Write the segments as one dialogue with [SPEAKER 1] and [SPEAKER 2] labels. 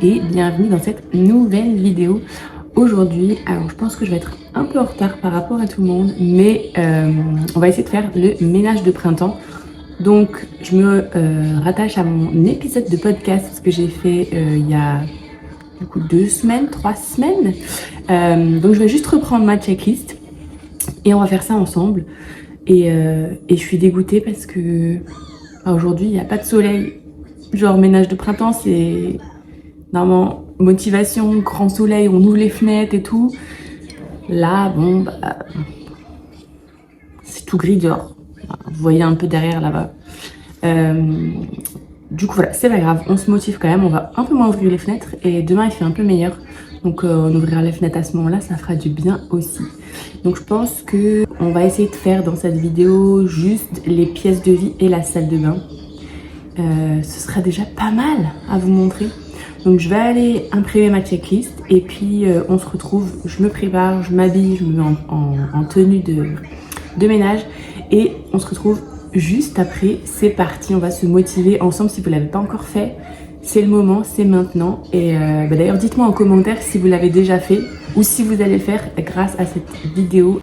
[SPEAKER 1] et bienvenue dans cette nouvelle vidéo. Aujourd'hui, alors je pense que je vais être un peu en retard par rapport à tout le monde, mais on va essayer de faire le ménage de printemps. Donc je me rattache à mon épisode de podcast que j'ai fait il y a du coup 2 semaines, 3 semaines. Donc je vais juste reprendre ma checklist et on va faire ça ensemble. Et je suis dégoûtée parce que aujourd'hui il n'y a pas de soleil. Genre ménage de printemps, c'est normalement motivation, grand soleil, on ouvre les fenêtres et tout. Là, bon, bah, c'est tout gris dehors. Vous voyez un peu derrière là-bas. Du coup, voilà, c'est pas grave, on se motive quand même. On va un peu moins ouvrir les fenêtres et demain il fait un peu meilleur. Donc on ouvrira les fenêtres à ce moment-là, ça fera du bien aussi. Donc je pense que on va essayer de faire dans cette vidéo juste les pièces de vie et la salle de bain. Ce sera déjà pas mal à vous montrer. Donc je vais aller imprimer ma checklist et puis on se retrouve, je me prépare, je m'habille, je me mets en tenue de ménage et on se retrouve juste après. C'est parti, on va se motiver ensemble. Si vous ne l'avez pas encore fait, c'est le moment, c'est maintenant. Et d'ailleurs dites-moi en commentaire si vous l'avez déjà fait ou si vous allez le faire grâce à cette vidéo.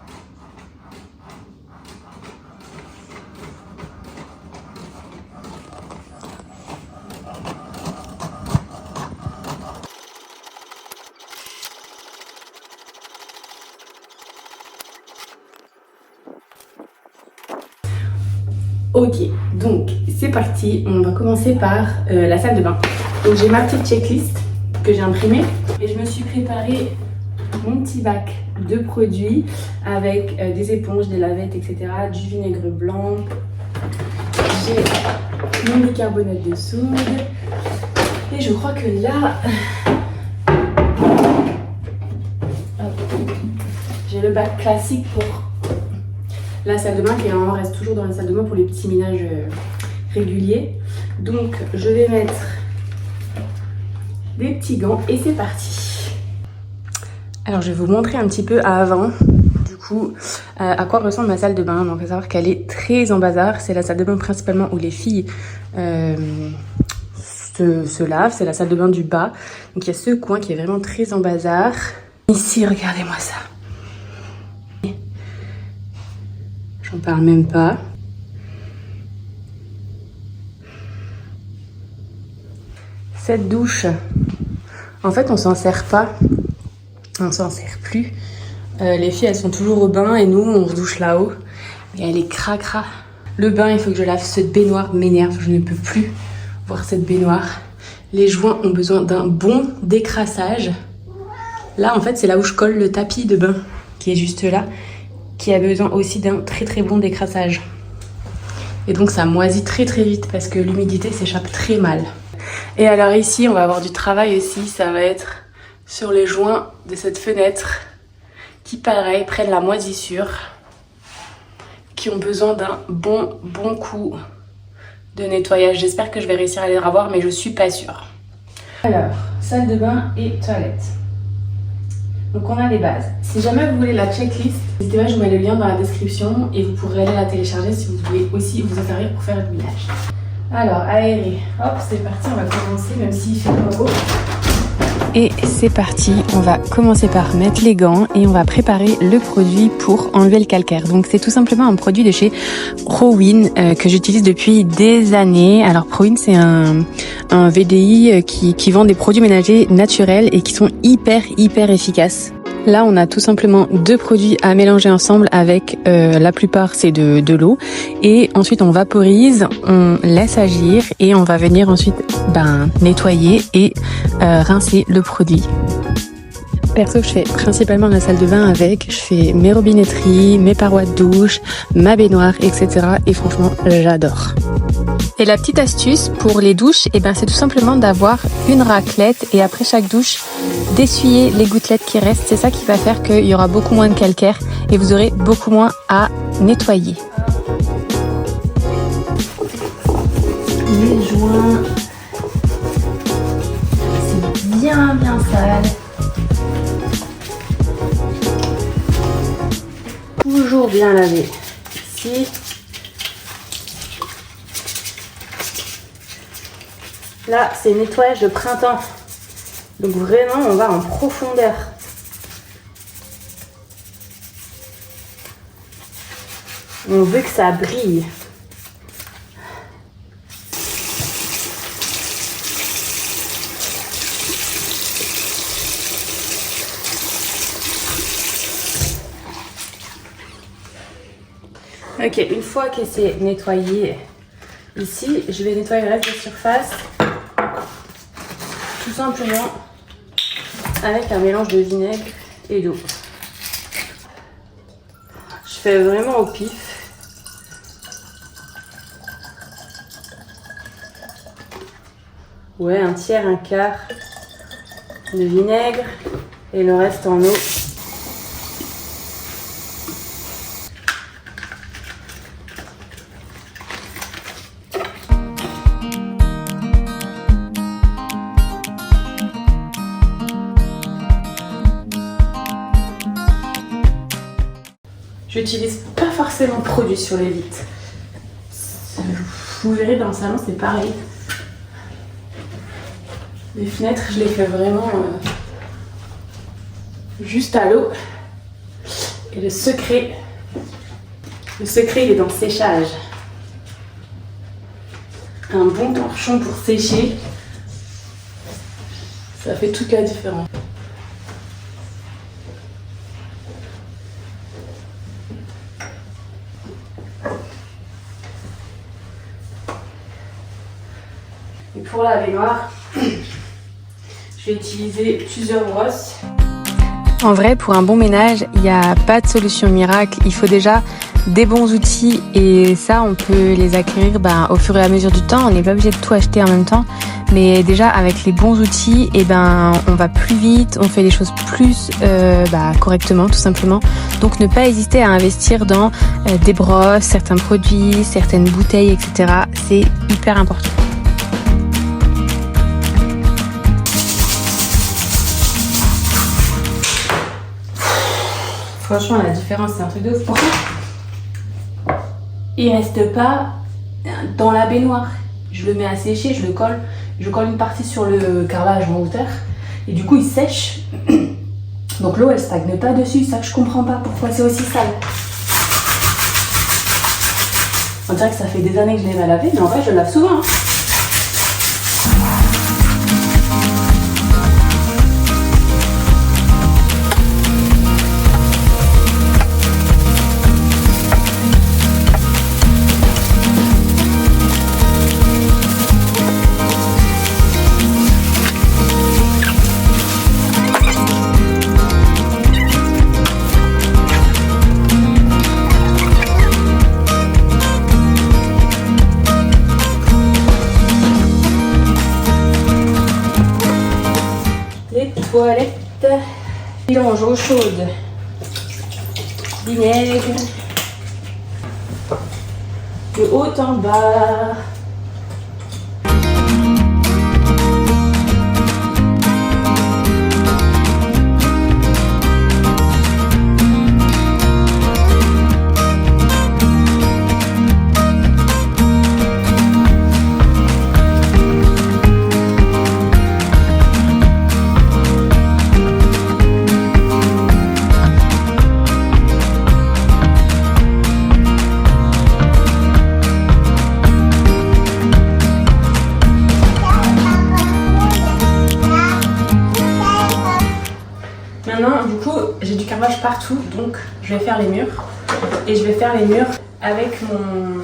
[SPEAKER 1] Ok, donc c'est parti, on va commencer par la salle de bain. Donc j'ai ma petite checklist que j'ai imprimée et je me suis préparé mon petit bac de produits avec des éponges, des lavettes, etc. Du vinaigre blanc. J'ai mon bicarbonate de soude et je crois que là, j'ai le bac classique pour la salle de bain qui normalement reste toujours dans la salle de bain pour les petits ménages réguliers. Donc je vais mettre des petits gants et c'est parti. Alors je vais vous montrer un petit peu avant du coup à quoi ressemble ma salle de bain. Donc il faut savoir qu'elle est très en bazar. C'est la salle de bain principalement où les filles se lavent. C'est la salle de bain du bas. Donc il y a ce coin qui est vraiment très en bazar. Ici, regardez-moi ça. J'en parle même pas. Cette douche, en fait, on s'en sert pas. On s'en sert plus. Les filles, elles sont toujours au bain et nous, on se douche là-haut. Et elle est cracra. Le bain, il faut que je lave. Cette baignoire m'énerve. Je ne peux plus voir cette baignoire. Les joints ont besoin d'un bon décrassage. Là, en fait, c'est là où je colle le tapis de bain qui est juste là, qui a besoin aussi d'un très très bon décrassage. Et donc ça moisit très très vite parce que l'humidité s'échappe très mal. Et alors ici on va avoir du travail aussi, ça va être sur les joints de cette fenêtre qui pareil prennent la moisissure, qui ont besoin d'un bon coup de nettoyage. J'espère que je vais réussir à les revoir mais je suis pas sûre. Alors, salle de bain et toilette. Donc on a les bases. Si jamais vous voulez la checklist, n'hésitez pas, je vous mets le lien dans la description et vous pourrez aller la télécharger si vous voulez aussi vous en servir pour faire le ménage. Alors aérer, hop c'est parti, on va commencer même s'il fait pas beau. Et c'est parti, on va commencer par mettre les gants et on va préparer le produit pour enlever le calcaire. Donc c'est tout simplement un produit de chez Prowin que j'utilise depuis des années. Alors Prowin c'est un VDI qui vend des produits ménagers naturels et qui sont hyper efficaces. Là, on a tout simplement 2 produits à mélanger ensemble avec, la plupart c'est de l'eau. Et ensuite on vaporise, on laisse agir et on va venir ensuite nettoyer et rincer le produit. Perso, je fais principalement la salle de bain avec, je fais mes robinetteries, mes parois de douche, ma baignoire, etc. Et franchement, j'adore. Et la petite astuce pour les douches, c'est tout simplement d'avoir une raclette et après chaque douche, d'essuyer les gouttelettes qui restent. C'est ça qui va faire qu'il y aura beaucoup moins de calcaire et vous aurez beaucoup moins à nettoyer. Les joints, c'est bien sale. Toujours bien lavé. Ici. Là, c'est nettoyage de printemps. Donc vraiment, on va en profondeur. On veut que ça brille. Ok, une fois que c'est nettoyé ici, je vais nettoyer le reste de la surface. Tout simplement avec un mélange de vinaigre et d'eau. Je fais vraiment au pif. Ouais, un tiers, un quart de vinaigre et le reste en eau. J'utilise pas forcément de produit sur les vitres. Vous verrez dans le salon, c'est pareil. Les fenêtres, je les fais vraiment juste à l'eau. Et le secret, il est dans le séchage. Un bon torchon pour sécher, ça fait toute la différence. Et pour la baignoire, je vais utiliser plusieurs brosses.
[SPEAKER 2] En vrai, pour un bon ménage, il n'y a pas de solution miracle. Il faut déjà des bons outils et ça, on peut les acquérir au fur et à mesure du temps. On n'est pas obligé de tout acheter en même temps. Mais déjà, avec les bons outils, on va plus vite, on fait les choses plus correctement, tout simplement. Donc, ne pas hésiter à investir dans des brosses, certains produits, certaines bouteilles, etc. C'est hyper important.
[SPEAKER 1] Franchement, la différence, c'est un truc de ouf. Pourquoi il reste pas dans la baignoire? Je le mets à sécher, je colle une partie sur le carrelage en hauteur et du coup il sèche. Donc l'eau elle stagne pas dessus, ça que je comprends pas pourquoi c'est aussi sale. On dirait que ça fait des années que je l'ai mal lavé, mais en vrai je le lave souvent. Toilette, mélange eau chaude, vinaigre, de haut en bas. Maintenant, du coup, j'ai du carrelage partout, donc je vais faire les murs. Et je vais faire les murs avec mon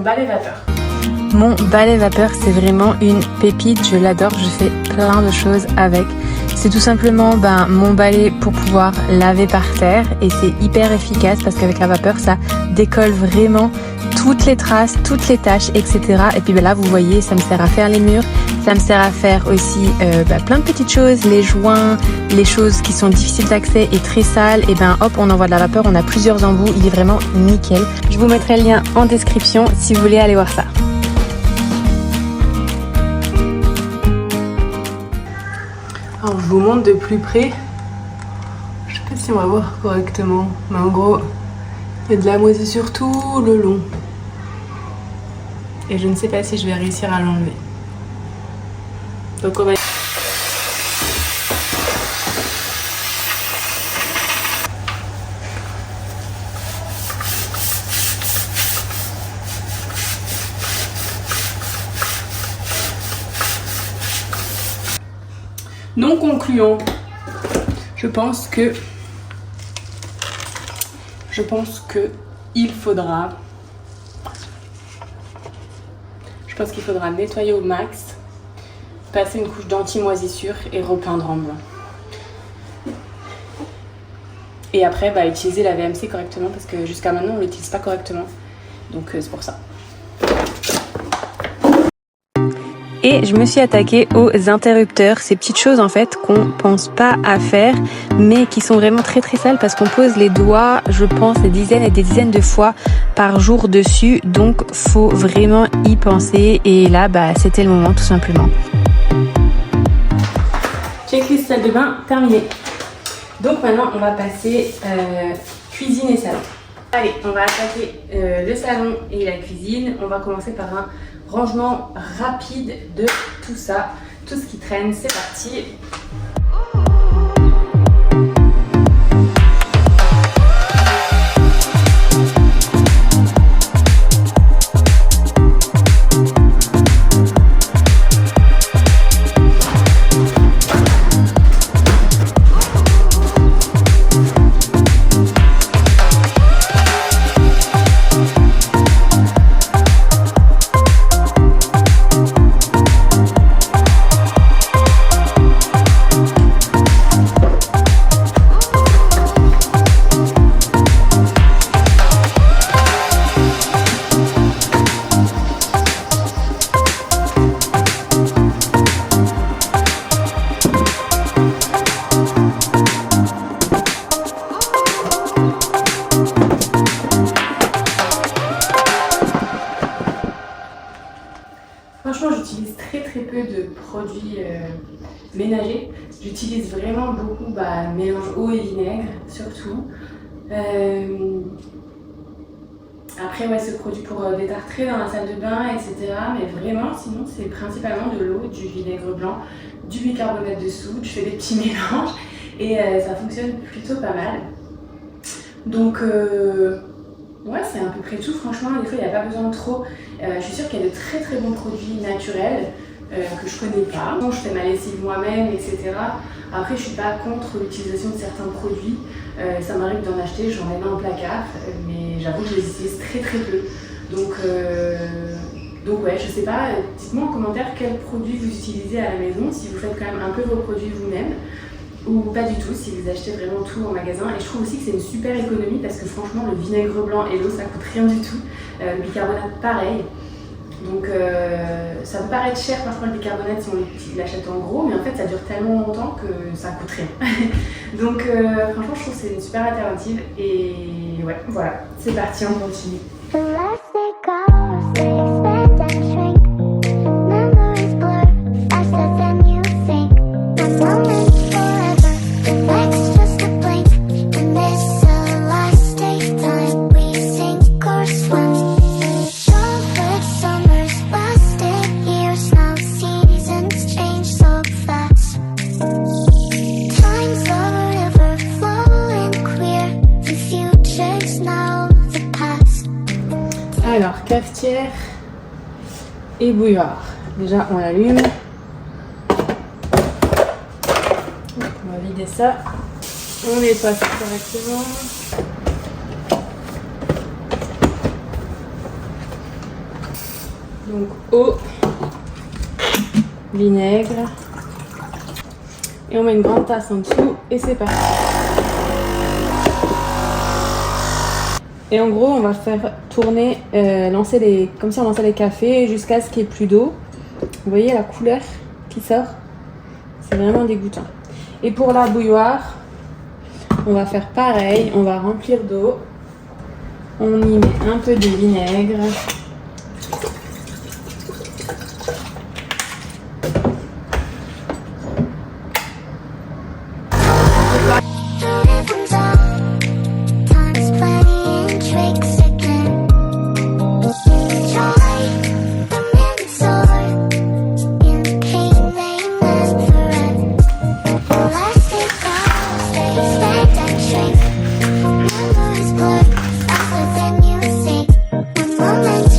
[SPEAKER 1] balai vapeur.
[SPEAKER 2] Mon balai vapeur, c'est vraiment une pépite, je l'adore, je fais plein de choses avec. C'est tout simplement mon balai pour pouvoir laver par terre et c'est hyper efficace parce qu'avec la vapeur, ça décolle vraiment toutes les traces, toutes les taches, etc. Et puis là, vous voyez, ça me sert à faire les murs, ça me sert à faire aussi plein de petites choses, les joints, les choses qui sont difficiles d'accès et très sales. Et hop, on envoie de la vapeur, on a plusieurs embouts, il est vraiment nickel. Je vous mettrai le lien en description si vous voulez aller voir ça.
[SPEAKER 1] Alors je vous montre de plus près. Je sais pas si on va voir correctement, mais en gros, il y a de la moisissure sur tout le long. Et je ne sais pas si je vais réussir à l'enlever. Donc on va... Non concluant, je pense que il faudra nettoyer au max, passer une couche d'anti-moisissure et repeindre en blanc. Et après, utiliser la VMC correctement parce que jusqu'à maintenant, on ne l'utilise pas correctement. Donc c'est pour ça.
[SPEAKER 2] Et je me suis attaquée aux interrupteurs, ces petites choses en fait qu'on pense pas à faire, mais qui sont vraiment très très sales parce qu'on pose les doigts, je pense, des dizaines et des dizaines de fois par jour dessus. Donc faut vraiment y penser. Et là, c'était le moment tout simplement.
[SPEAKER 1] Checklist salle de bain terminée. Donc maintenant, on va passer cuisine et salon. Allez, on va attaquer le salon et la cuisine. On va commencer par un rangement rapide de tout ça, tout ce qui traîne. C'est parti. Franchement, j'utilise très peu de produits ménagers. J'utilise vraiment beaucoup mélange eau et vinaigre, surtout. Après, ce produit pour détartrer dans la salle de bain, etc. Mais vraiment, sinon, c'est principalement de l'eau, du vinaigre blanc, du bicarbonate de soude. Je fais des petits mélanges et ça fonctionne plutôt pas mal. Donc, ouais, c'est à peu près tout. Franchement, des fois, il n'y a pas besoin de trop. Je suis sûre qu'il y a de très bons produits naturels que je connais pas. Je fais ma lessive moi-même, etc. Après, je suis pas contre l'utilisation de certains produits. Ça m'arrive d'en acheter, j'en ai dans le placard, mais j'avoue que je les utilise très peu. Donc ouais, je sais pas, dites-moi en commentaire quels produits vous utilisez à la maison, si vous faites quand même un peu vos produits vous-même, ou pas du tout, si vous achetez vraiment tout en magasin. Et je trouve aussi que c'est une super économie parce que franchement, le vinaigre blanc et l'eau, ça coûte rien du tout. Le bicarbonate, pareil. Donc ça peut paraître cher parfois le bicarbonate si on l'achète en gros, mais en fait ça dure tellement longtemps que ça coûte rien. Donc franchement je trouve que c'est une super alternative et ouais, voilà, c'est parti, on continue. Alors, cafetière et bouilloire. Déjà, on l'allume. On va vider ça. On nettoie ça correctement. Donc, eau, vinaigre. Et on met une grande tasse en dessous et c'est parti. Et en gros, on va faire tourner, comme si on lançait les cafés jusqu'à ce qu'il n'y ait plus d'eau. Vous voyez la couleur qui sort? C'est vraiment dégoûtant. Et pour la bouilloire, on va faire pareil. On va remplir d'eau. On y met un peu de vinaigre.
[SPEAKER 3] Moments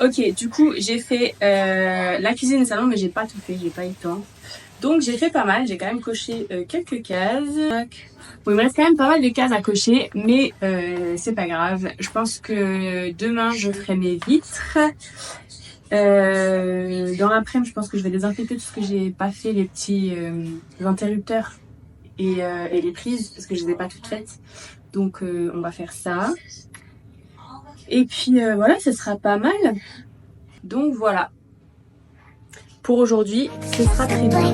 [SPEAKER 1] Ok, du coup, j'ai fait la cuisine et le salon, mais j'ai pas tout fait, j'ai pas eu le temps. Donc j'ai fait pas mal, j'ai quand même coché quelques cases. Bon, il me reste quand même pas mal de cases à cocher, mais c'est pas grave. Je pense que demain, je ferai mes vitres. Dans l'après-midi, je pense que je vais désinfecter tout ce que j'ai pas fait, les petits interrupteurs et les prises, parce que je les ai pas toutes faites. Donc on va faire ça. Et puis voilà, ce sera pas mal. Donc voilà. Pour aujourd'hui, ce sera très bien.